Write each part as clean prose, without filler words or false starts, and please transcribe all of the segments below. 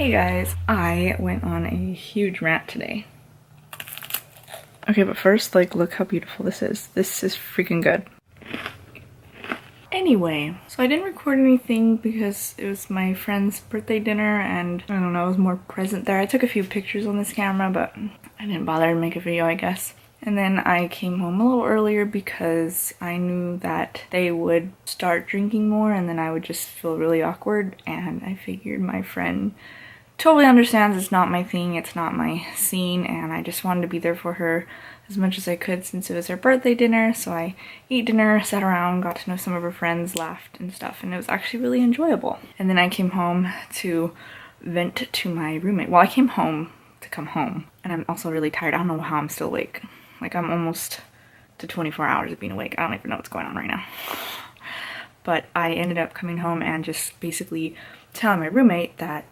Hey guys, I went on a huge rant today. Okay, but first, like, look how beautiful this is. This is freaking good. Anyway, so I didn't record anything because it was my friend's birthday dinner and I don't know, I was more present there. I took a few pictures on this camera, but I didn't bother to make a video, I guess. And then I came home a little earlier because I knew that they would start drinking more and then I would just feel really awkward, and I figured my friend totally understands it's not my thing, it's not my scene, and I just wanted to be there for her as much as I could since it was her birthday dinner. So I ate dinner, sat around, got to know some of her friends, laughed and stuff, and it was actually really enjoyable. And then I came home to vent to my roommate. Well, I came home to come home, and I'm also really tired. I don't know how I'm still awake. Like, I'm almost to 24 hours of being awake. I don't even know what's going on right now. But I ended up coming home and just basically telling my roommate that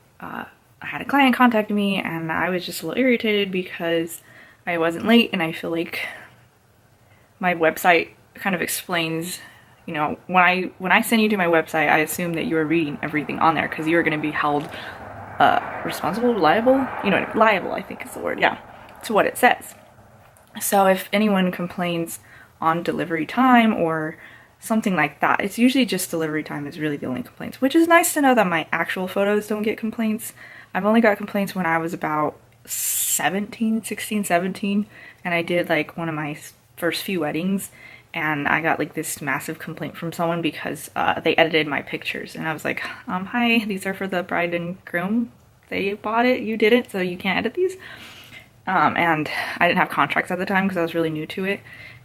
I had a client contact me and I was just a little irritated because I wasn't late, and I feel like my website kind of explains, you know, when I send you to my website, I assume that you are reading everything on there because you are going to be held responsible, liable, you know, liable I think is the word, yeah, to what it says. So if anyone complains on delivery time or something like that, it's usually just delivery time is really the only complaints, which is nice to know that my actual photos don't get complaints. I've only got complaints when I was about 16, 17, and I did like one of my first few weddings, and I got like this massive complaint from someone because they edited my pictures, and I was like, hi, these are for the bride and groom. They bought it, you didn't, so you can't edit these. And I didn't have contracts at the time because I was really new to it.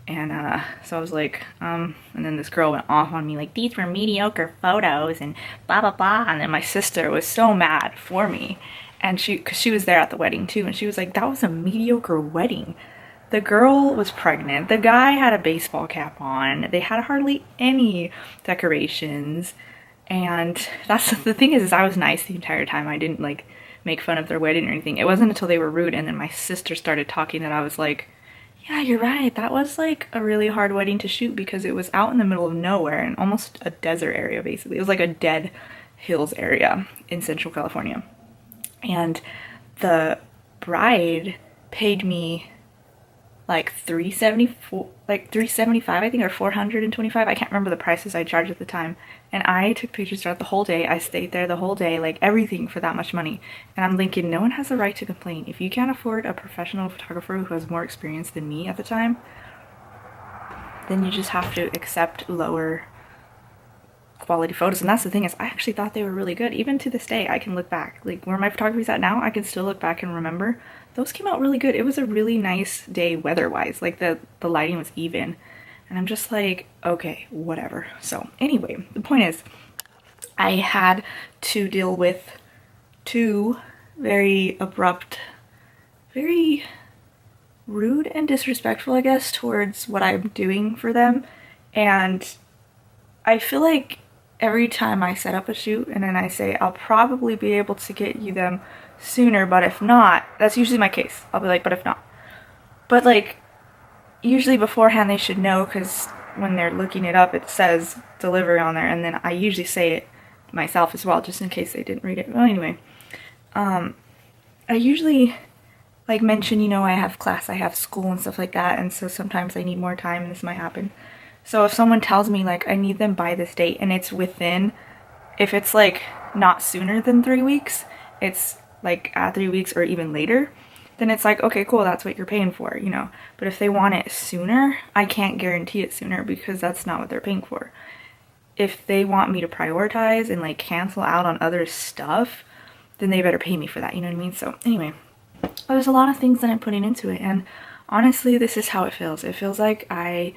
And so I was like, and then this girl went off on me like, these were mediocre photos and blah, blah, blah. And then my sister was so mad for me. And cause she was there at the wedding too. And she was like, that was a mediocre wedding. The girl was pregnant. The guy had a baseball cap on. They had hardly any decorations. And that's the thing is I was nice the entire time. I didn't like make fun of their wedding or anything. It wasn't until they were rude and then my sister started talking that I was like, yeah, you're right. That was like a really hard wedding to shoot because it was out in the middle of nowhere and almost a desert area basically. It was like a dead hills area in Central California. And the bride paid me like $375 I think, or $425. I can't remember the prices I charged at the time. And I took pictures throughout the whole day. I stayed there the whole day, like everything for that much money. And I'm thinking, no one has the right to complain. If you can't afford a professional photographer who has more experience than me at the time, then you just have to accept lower quality photos. And that's the thing is I actually thought they were really good. Even to this day, I can look back. Like where my photography's at now, I can still look back and remember those came out really good. It was a really nice day weather-wise. Like the lighting was even. And I'm just like, okay, whatever. So anyway, the point is I had to deal with two very abrupt, very rude and disrespectful, I guess, towards what I'm doing for them. And I feel like every time I set up a shoot and then I say, I'll probably be able to get you them sooner, but if not, that's usually my case. I'll be like, but if not. But like, usually beforehand they should know because when they're looking it up, it says delivery on there. And then I usually say it myself as well, just in case they didn't read it. Well, anyway, I usually like mention, you know, I have class, I have school and stuff like that. And so sometimes I need more time and this might happen. So if someone tells me like I need them by this date and it's within, if it's like not sooner than 3 weeks, it's like at 3 weeks or even later, then it's like, okay, cool, that's what you're paying for, you know. But if they want it sooner, I can't guarantee it sooner because that's not what they're paying for. If they want me to prioritize and like cancel out on other stuff, then they better pay me for that, you know what I mean? So anyway, there's a lot of things that I'm putting into it, and honestly, this is how it feels. It feels like I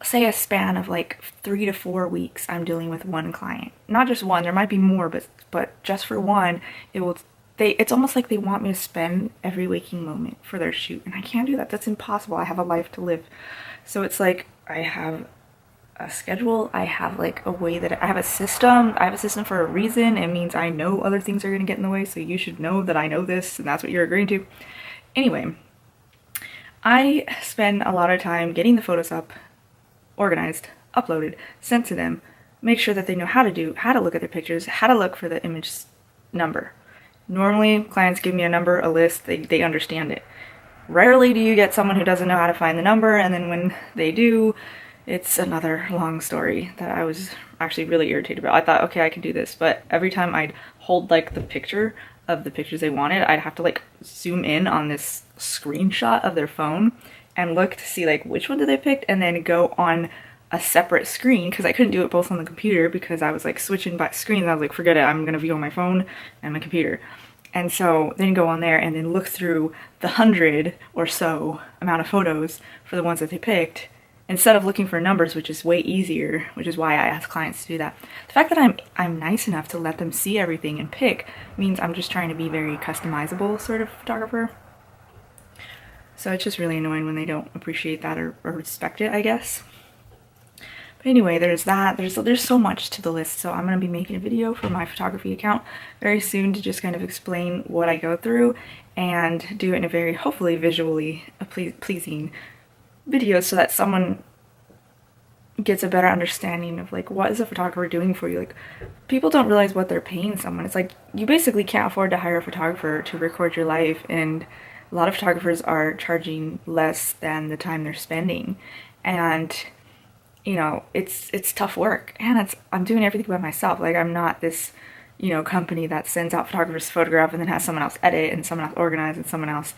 say a span of like 3 to 4 weeks I'm dealing with one client. Not just one, there might be more, but just for one, it's almost like they want me to spend every waking moment for their shoot, and I can't do that. That's impossible. I have a life to live. So it's like I have a schedule, I have like a way that I have a system. I have a system for a reason. It means I know other things are going to get in the way, so you should know that I know this and that's what you're agreeing to. Anyway, I spend a lot of time getting the photos up, organized, uploaded, sent to them, make sure that they know how to look at their pictures, how to look for the image number. Normally, clients give me a number, a list, they understand it. Rarely do you get someone who doesn't know how to find the number, and then when they do, it's another long story that I was actually really irritated about. I thought, okay, I can do this, but every time I'd hold like the picture of the pictures they wanted, I'd have to like zoom in on this screenshot of their phone and look to see like which one did they pick, and then go on a separate screen because I couldn't do it both on the computer because I was like switching by screens. I was like, forget it, I'm gonna view on my phone and my computer. And so then go on there and then look through the 100 or so amount of photos for the ones that they picked, instead of looking for numbers, which is way easier, which is why I ask clients to do that. The fact that I'm nice enough to let them see everything and pick means I'm just trying to be very customizable sort of photographer. So it's just really annoying when they don't appreciate that or respect it, I guess. But anyway, there's that. There's so much to the list, so I'm going to be making a video for my photography account very soon to just kind of explain what I go through and do it in a very, hopefully, visually pleasing video so that someone gets a better understanding of like, what is a photographer doing for you? Like, people don't realize what they're paying someone. It's like, you basically can't afford to hire a photographer to record your life, and a lot of photographers are charging less than the time they're spending. And you know, it's tough work, and I'm doing everything by myself. Like, I'm not this, you know, company that sends out photographers to photograph and then has someone else edit and someone else organize and someone else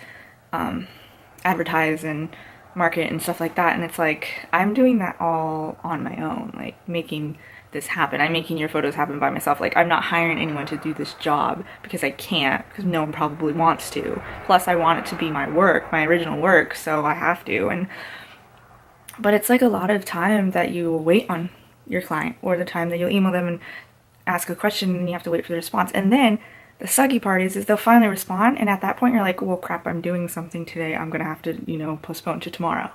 advertise and market and stuff like that. And it's like, I'm doing that all on my own, like making this happen. I'm making your photos happen by myself. Like, I'm not hiring anyone to do this job because I can't, because no one probably wants to. Plus, I want it to be my work, my original work, so I have to. But it's like a lot of time that you wait on your client, or the time that you'll email them and ask a question and you have to wait for the response. And then the sucky part is they'll finally respond, and at that point you're like, well crap, I'm doing something today, I'm gonna have to, you know, postpone to tomorrow.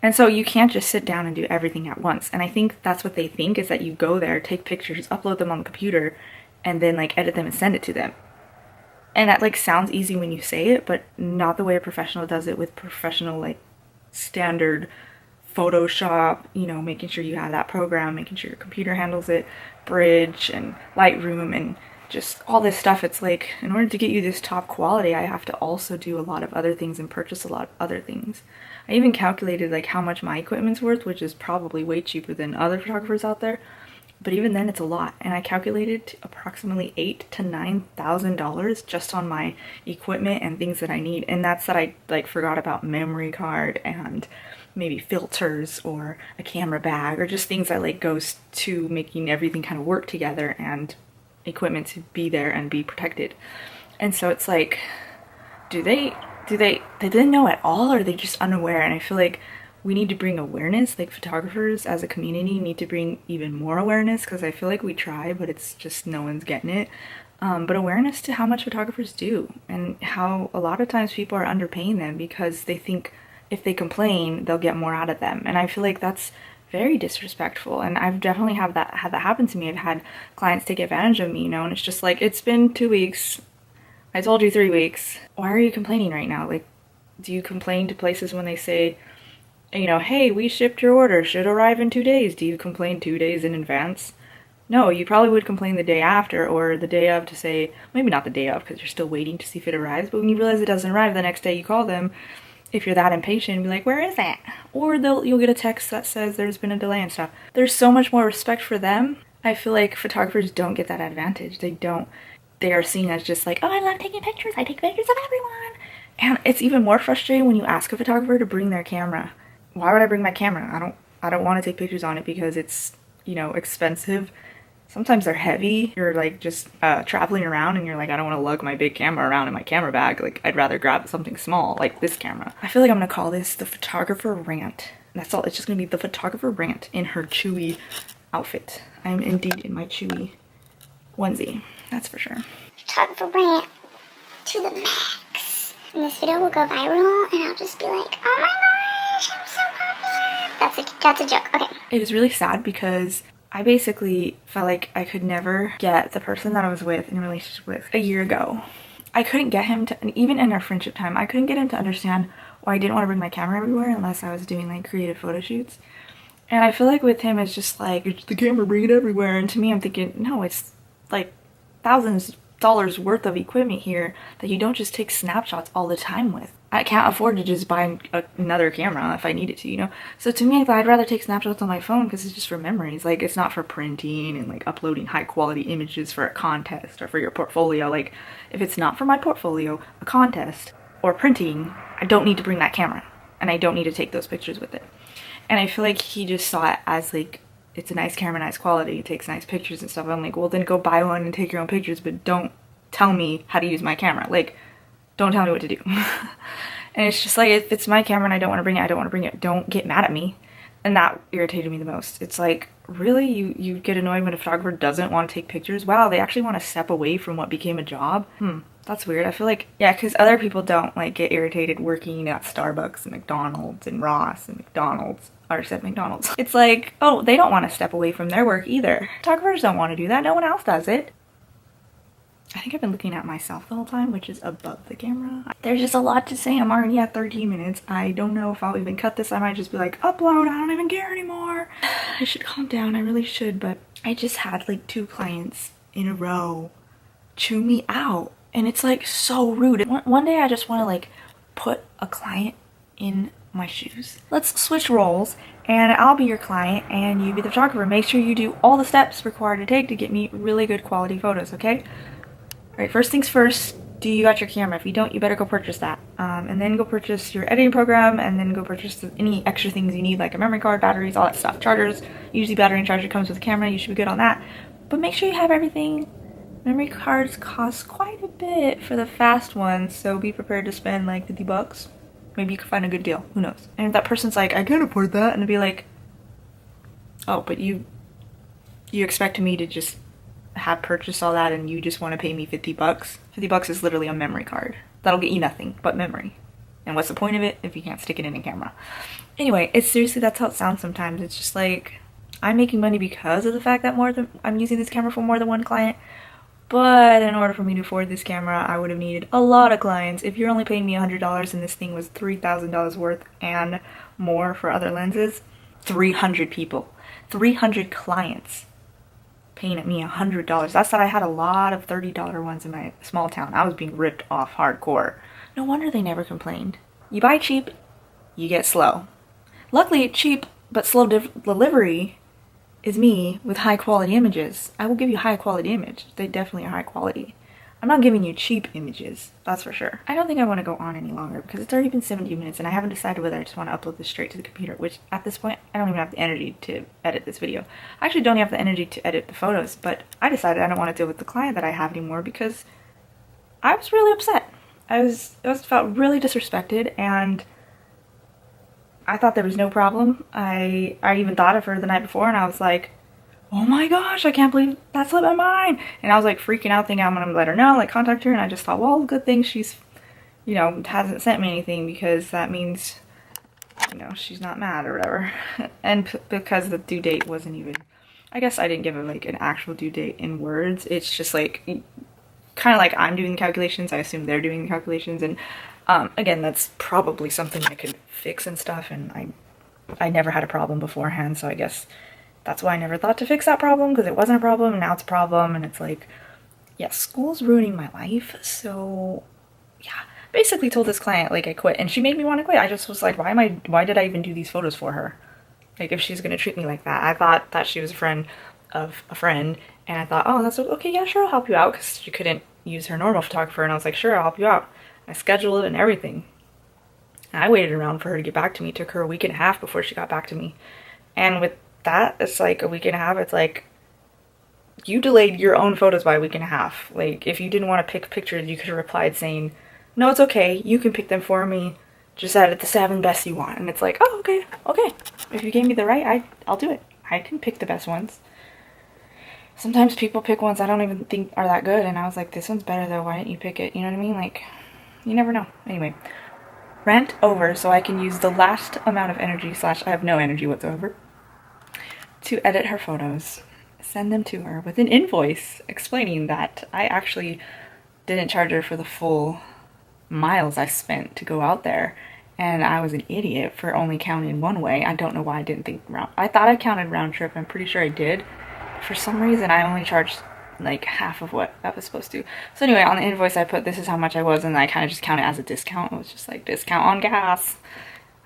And so you can't just sit down and do everything at once. And I think that's what they think, is that you go there, take pictures, upload them on the computer, and then like edit them and send it to them. And that like sounds easy when you say it, but not the way a professional does it, with professional like standard Photoshop, you know, making sure you have that program, making sure your computer handles it, Bridge and Lightroom and just all this stuff. It's like, in order to get you this top quality, I have to also do a lot of other things and purchase a lot of other things. I even calculated like how much my equipment's worth, which is probably way cheaper than other photographers out there, but even then it's a lot. And I calculated approximately $8,000 to $9,000 just on my equipment and things that I need. And that's that I like forgot about memory card and maybe filters or a camera bag, or just things that like goes to making everything kind of work together and equipment to be there and be protected. And so it's like, do they didn't know at all, or are they just unaware? And I feel like we need to bring awareness, like photographers as a community need to bring even more awareness, because I feel like we try, but it's just no one's getting it. But awareness to how much photographers do, and how a lot of times people are underpaying them because they think if they complain, they'll get more out of them. And I feel like that's very disrespectful. And I've definitely had that happen to me. I've had clients take advantage of me, you know, and it's just like, it's been 2 weeks. I told you 3 weeks. Why are you complaining right now? Like, do you complain to places when they say, you know, hey, we shipped your order, should arrive in 2 days? Do you complain 2 days in advance? No, you probably would complain the day after or the day of to say, maybe not the day of because you're still waiting to see if it arrives, but when you realize it doesn't arrive, the next day you call them, if you're that impatient, and be like, where is it? Or you'll get a text that says there's been a delay and stuff. There's so much more respect for them. I feel like photographers don't get that advantage. They are seen as just like, oh, I love taking pictures, I take pictures of everyone. And it's even more frustrating when you ask a photographer to bring their camera. Why would I bring my camera? I don't want to take pictures on it because it's, you know, expensive. Sometimes they're heavy. You're like just traveling around and you're like, I don't want to lug my big camera around in my camera bag. Like, I'd rather grab something small like this camera. I feel like I'm gonna call this the photographer rant. That's all. It's just gonna be the photographer rant in her Chewy outfit. I am indeed in my Chewy onesie. That's for sure. Photographer rant to the max. And this video will go viral and I'll just be like, oh my gosh, I'm so popular. That's a joke. Okay. It is really sad because I basically felt like I could never get the person that I was with in a relationship with a year ago. I couldn't get him to, and even in our friendship time, I couldn't get him to understand why I didn't want to bring my camera everywhere unless I was doing like creative photo shoots. And I feel like with him, it's just like, it's the camera, bring it everywhere. And to me, I'm thinking, no, it's like thousands, dollars worth of equipment here that you don't just take snapshots all the time with. I can't afford to just buy another camera if I needed to, you know? So to me, I'd rather take snapshots on my phone because it's just for memories. Like, it's not for printing and like uploading high quality images for a contest or for your portfolio. Like, if it's not for my portfolio, a contest, or printing, I don't need to bring that camera and I don't need to take those pictures with it. And I feel like he just saw it as like, it's a nice camera, nice quality, it takes nice pictures and stuff. I'm like, well then go buy one and take your own pictures, but don't tell me how to use my camera. Like, don't tell me what to do. And it's just like, if it's my camera and I don't want to bring it, I don't want to bring it. Don't get mad at me. And that irritated me the most. It's like, really? You get annoyed when a photographer doesn't want to take pictures? Wow, they actually want to step away from what became a job? That's weird. I feel like, yeah, because other people don't like get irritated working at Starbucks and McDonald's and Ross and McDonald's. Or except McDonald's. It's like, oh, they don't want to step away from their work either. Photographers don't want to do that. No one else does it. I think I've been looking at myself the whole time, which is above the camera. There's just a lot to say. I'm already at 13 minutes. I don't know if I'll even cut this. I might just be like, upload, I don't even care anymore. I should calm down. I really should, but I just had like 2 clients in a row chew me out. And it's like so rude. One day I just want to like put a client in my shoes. Let's switch roles and I'll be your client and you be the photographer. Make sure you do all the steps required to take to get me really good quality photos, okay? Alright, first things first, do you got your camera? If you don't, you better go purchase that. And then go purchase your editing program and then go purchase any extra things you need like a memory card, batteries, all that stuff. Chargers, usually battery and charger comes with the camera, you should be good on that. But make sure you have everything. Memory cards cost quite a bit for the fast ones, so be prepared to spend like 50 bucks. Maybe you can find a good deal. Who knows? And if that person's like, I can't afford that, and it'd be like, oh, but you expect me to just have purchased all that and you just want to pay me 50 bucks? 50 bucks is literally a memory card. That'll get you nothing but memory. And what's the point of it if you can't stick it in a camera? Anyway, it's seriously, that's how it sounds sometimes. It's just like, I'm making money because of the fact that I'm using this camera for more than one client. But in order for me to afford this camera, I would have needed a lot of clients. If you're only paying me $100 and this thing was $3,000 worth and more for other lenses, 300 people, 300 clients paying at me $100. That's that I had a lot of $30 ones in my small town. I was being ripped off hardcore. No wonder they never complained. You buy cheap, you get slow. Luckily, cheap but slow delivery is me with high quality images. I will give you high quality image. They definitely are high quality. I'm not giving you cheap images, that's for sure. I don't think I want to go on any longer because it's already been 70 minutes and I haven't decided whether I just want to upload this straight to the computer, which at this point, I don't even have the energy to edit this video. I actually don't have the energy to edit the photos, but I decided I don't want to deal with the client that I have anymore because I was really upset. I felt really disrespected and I thought there was no problem. I even thought of her the night before and I was like, oh my gosh, I can't believe that slipped my mind. And I was like freaking out thinking I'm gonna let her know, like contact her, and I just thought, well, good thing she's, you know, hasn't sent me anything because that means, you know, she's not mad or whatever. And because the due date wasn't even, I guess I didn't give her like an actual due date in words. It's just like, kind of like I'm doing the calculations, I assume they're doing the calculations, and again, that's probably something I could fix and stuff, and I never had a problem beforehand, so I guess that's why I never thought to fix that problem, because it wasn't a problem, and now it's a problem, and it's like, yeah, school's ruining my life, so yeah. Basically told this client, like, I quit, and she made me want to quit. I just was like, why did I even do these photos for her? Like, if she's gonna treat me like that. I thought that she was a friend of a friend, and I thought, oh, that's okay, yeah, sure, I'll help you out, because she couldn't use her normal photographer, and I was like, sure, I'll help you out. I scheduled it and everything. And I waited around for her to get back to me. It took her a week and a half before she got back to me. And with that, it's like a week and a half. It's like, you delayed your own photos by a week and a half. Like, if you didn't want to pick pictures, you could have replied saying, no, it's okay. You can pick them for me. Just edit the 7 best you want. And it's like, oh, okay, okay. If you gave me the right, I'll do it. I can pick the best ones. Sometimes people pick ones I don't even think are that good. And I was like, this one's better though. Why didn't you pick it? You know what I mean? Like, you never know. Anyway, rant over so I can use the last amount of energy / I have no energy whatsoever to edit her photos, send them to her with an invoice explaining that I actually didn't charge her for the full miles I spent to go out there, and I was an idiot for only counting one way. I don't know why I didn't think round. I thought I counted round trip. I'm pretty sure I did. For some reason I only charged like half of what I was supposed to. So anyway, on the invoice I put this is how much I was, and I kind of just counted it as a discount. It was just like discount on gas.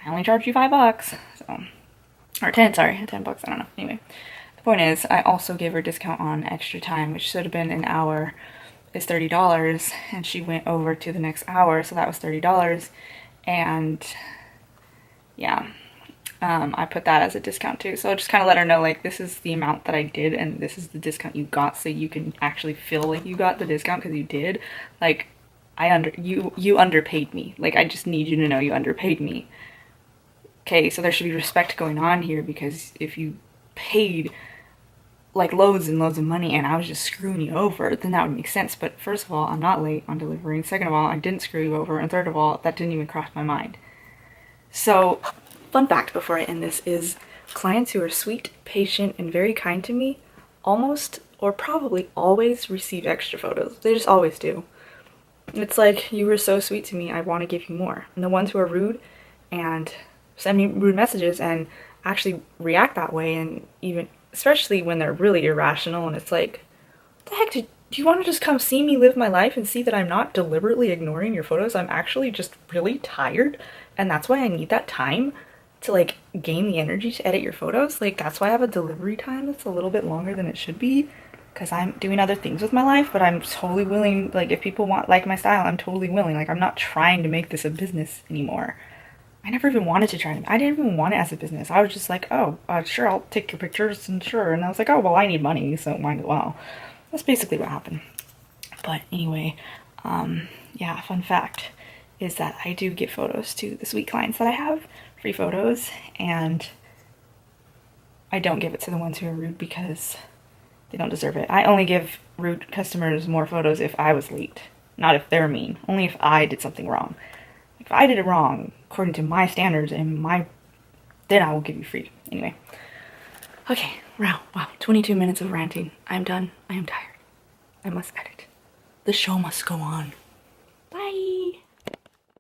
I only charged you $5, so, or 10, sorry, 10 bucks, I don't know. Anyway, the point is I also gave her a discount on extra time, which should have been an hour is $30, and she went over to the next hour, so that was $30, and yeah. I put that as a discount too. So I just kind of let her know, like, this is the amount that I did and this is the discount you got, so you can actually feel like you got the discount because you did. Like, you underpaid me. Like, I just need you to know you underpaid me. Okay, so there should be respect going on here, because if you paid like loads and loads of money and I was just screwing you over, then that would make sense. But first of all, I'm not late on delivering. Second of all, I didn't screw you over. And third of all, that didn't even cross my mind. So, fun fact before I end this is clients who are sweet, patient, and very kind to me almost or probably always receive extra photos. They just always do. It's like, you were so sweet to me, I want to give you more. And the ones who are rude and send me rude messages and actually react that way, and even especially when they're really irrational and it's like, what the heck, do you want to just come see me live my life and see that I'm not deliberately ignoring your photos? I'm actually just really tired, and that's why I need that time to like gain the energy to edit your photos. Like, that's why I have a delivery time that's a little bit longer than it should be, because I'm doing other things with my life. But I'm totally willing, like, if people want like my style, I'm totally willing. Like, I'm not trying to make this a business anymore. I never even wanted to try. I didn't even want it as a business. I was just like, oh, sure, I'll take your pictures, and sure. And I was like, oh, well, I need money, so might as well. That's basically what happened. But anyway, yeah, fun fact is that I do give photos to the sweet clients that I have, free photos, and I don't give it to the ones who are rude because they don't deserve it. I only give rude customers more photos if I was late, not if they're mean. Only if I did something wrong. If I did it wrong, according to my standards and then I will give you free. Anyway. Okay, wow, 22 minutes of ranting. I'm done. I am tired. I must edit. The show must go on. Bye!